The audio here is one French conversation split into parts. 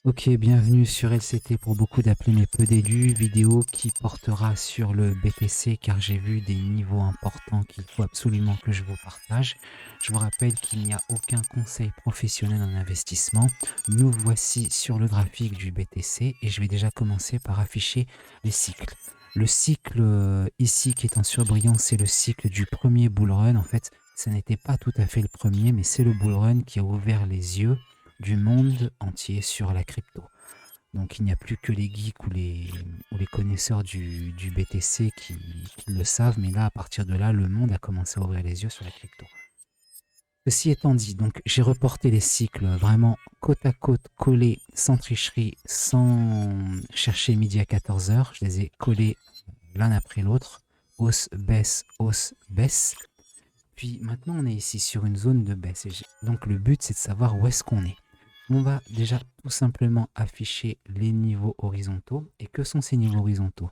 Ok, bienvenue sur LCT pour beaucoup d'appeler mais peu d'élus, vidéo qui portera sur le BTC car j'ai vu des niveaux importants qu'il faut absolument que je vous partage. Je vous rappelle qu'il n'y a aucun conseil professionnel en investissement. Nous voici sur le graphique du BTC et je vais déjà commencer par afficher les cycles. Le cycle ici qui est en surbrillance, c'est le cycle du premier bull run. En fait, ça n'était pas tout à fait le premier, mais c'est le bull run qui a ouvert les yeux du monde entier sur la crypto. Donc il n'y a plus que les geeks ou les connaisseurs du BTC qui le savent, mais là, à partir de là, le monde a commencé à ouvrir les yeux sur la crypto. Ceci étant dit, donc j'ai reporté les cycles vraiment côte à côte, collés, sans tricherie, sans chercher midi à 14h. Je les ai collés l'un après l'autre, hausse, baisse. Puis maintenant, on est ici sur une zone de baisse. Donc le but, c'est de savoir où est-ce qu'on est. On va déjà tout simplement afficher les niveaux horizontaux. Et que sont ces niveaux horizontaux?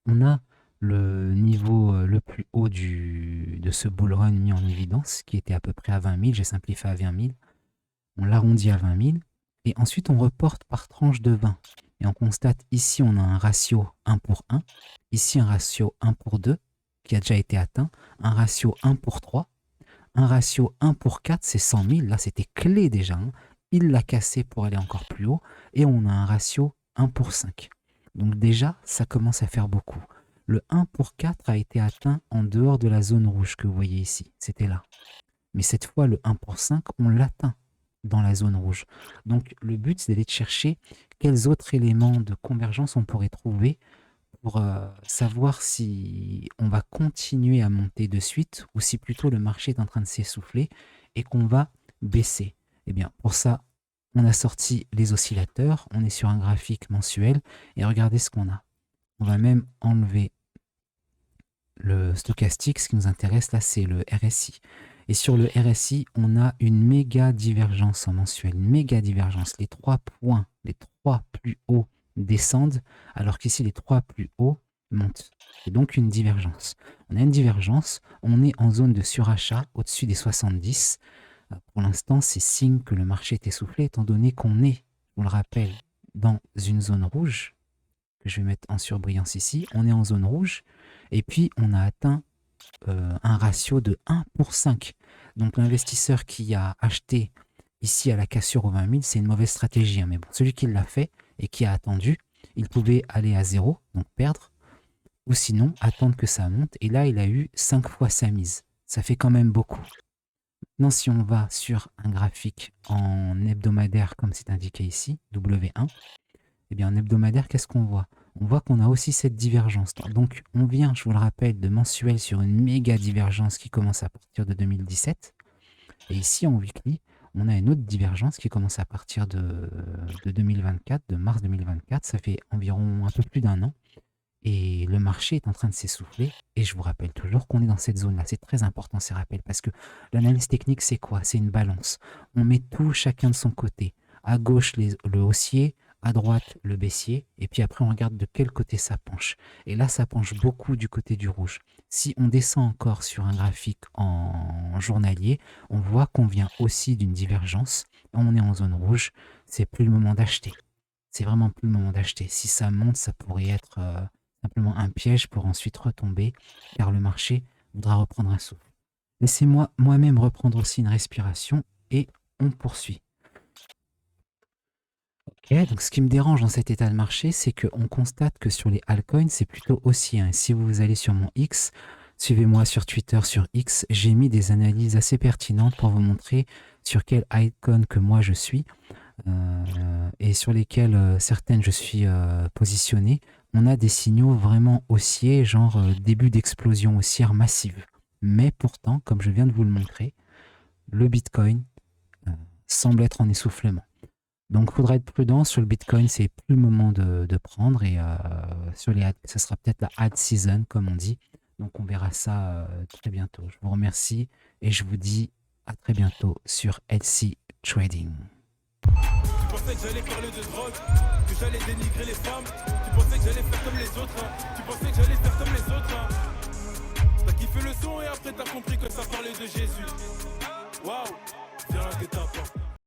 On a le niveau le plus haut de ce bull run mis en évidence, qui était à peu près à 20 000. J'ai simplifié à 20 000. On l'arrondit à 20 000. Et ensuite, on reporte par tranche de 20. Et on constate ici, on a un ratio 1 pour 1. Ici, un ratio 1 pour 2, qui a déjà été atteint. Un ratio 1 pour 3. Un ratio 1 pour 4, c'est 100 000. Là, c'était clé déjà. Il l'a cassé pour aller encore plus haut. Et on a un ratio 1 pour 5. Donc déjà, ça commence à faire beaucoup. Le 1 pour 4 a été atteint en dehors de la zone rouge que vous voyez ici. C'était là. Mais cette fois, le 1 pour 5, on l'atteint dans la zone rouge. Donc le but, c'est d'aller chercher quels autres éléments de convergence on pourrait trouver pour savoir si on va continuer à monter de suite ou si plutôt le marché est en train de s'essouffler et qu'on va baisser. Eh bien, pour ça, on a sorti les oscillateurs, on est sur un graphique mensuel et regardez ce qu'on a. On va même enlever le stochastique. Ce qui nous intéresse là, c'est le RSI. Et sur le RSI, on a une méga divergence en mensuel, une méga divergence. Les 3 points, les 3 plus hauts descendent, alors qu'ici, les 3 plus hauts montent. C'est donc une divergence. On a une divergence, on est en zone de surachat au-dessus des 70. Pour l'instant, c'est signe que le marché est essoufflé, étant donné qu'on est, on le rappelle, dans une zone rouge, que je vais mettre en surbrillance ici. On est en zone rouge, et puis on a atteint un ratio de 1 pour 5. Donc l'investisseur qui a acheté ici à la cassure aux 20 000, c'est une mauvaise stratégie. Hein. Mais bon, celui qui l'a fait et qui a attendu, il pouvait aller à 0, donc perdre, ou sinon attendre que ça monte. Et là, il a eu 5 fois sa mise. Ça fait quand même beaucoup. Maintenant, si on va sur un graphique en hebdomadaire, comme c'est indiqué ici, W1, eh bien en hebdomadaire, qu'est-ce qu'on voit? On voit qu'on a aussi cette divergence. Donc, on vient, je vous le rappelle, de mensuel sur une méga divergence qui commence à partir de 2017. Et ici, en weekly, on a une autre divergence qui commence à partir de 2024, de mars 2024. Ça fait environ un peu plus d'un an. Et le marché est en train de s'essouffler. Et je vous rappelle toujours qu'on est dans cette zone-là. C'est très important ces rappels parce que l'analyse technique, c'est quoi? C'est une balance. On met tout chacun de son côté. À gauche, le haussier, à droite, le baissier. Et puis après, on regarde de quel côté ça penche. Et là, ça penche beaucoup du côté du rouge. Si on descend encore sur un graphique en journalier, on voit qu'on vient aussi d'une divergence. On est en zone rouge. C'est plus le moment d'acheter. C'est vraiment plus le moment d'acheter. Si ça monte, ça pourrait être simplement un piège pour ensuite retomber, car le marché voudra reprendre un souffle. Laissez-moi moi-même reprendre aussi une respiration et on poursuit. Ok, donc ce qui me dérange dans cet état de marché, c'est qu'on constate que sur les altcoins, c'est plutôt haussier. Hein. Si vous allez sur mon X, suivez-moi sur Twitter, sur X, j'ai mis des analyses assez pertinentes pour vous montrer sur quel altcoin que moi je suis et sur lesquelles certaines je suis positionné. On a des signaux vraiment haussiers, genre début d'explosion haussière massive. Mais pourtant, comme je viens de vous le montrer, le Bitcoin semble être en essoufflement. Donc, il faudra être prudent. Sur le Bitcoin, c'est plus le moment de prendre. Et sur les ads, ça sera peut-être la ad season, comme on dit. Donc, on verra ça très bientôt. Je vous remercie et je vous dis à très bientôt sur LC Trading. Tu pensais que j'allais parler de drogue, que j'allais dénigrer les femmes. Tu pensais que j'allais faire comme les autres, hein. Tu pensais que j'allais faire comme les autres, hein. T'as kiffé le son et après t'as compris que ça parlait de Jésus. Waouh, viens, t'es top.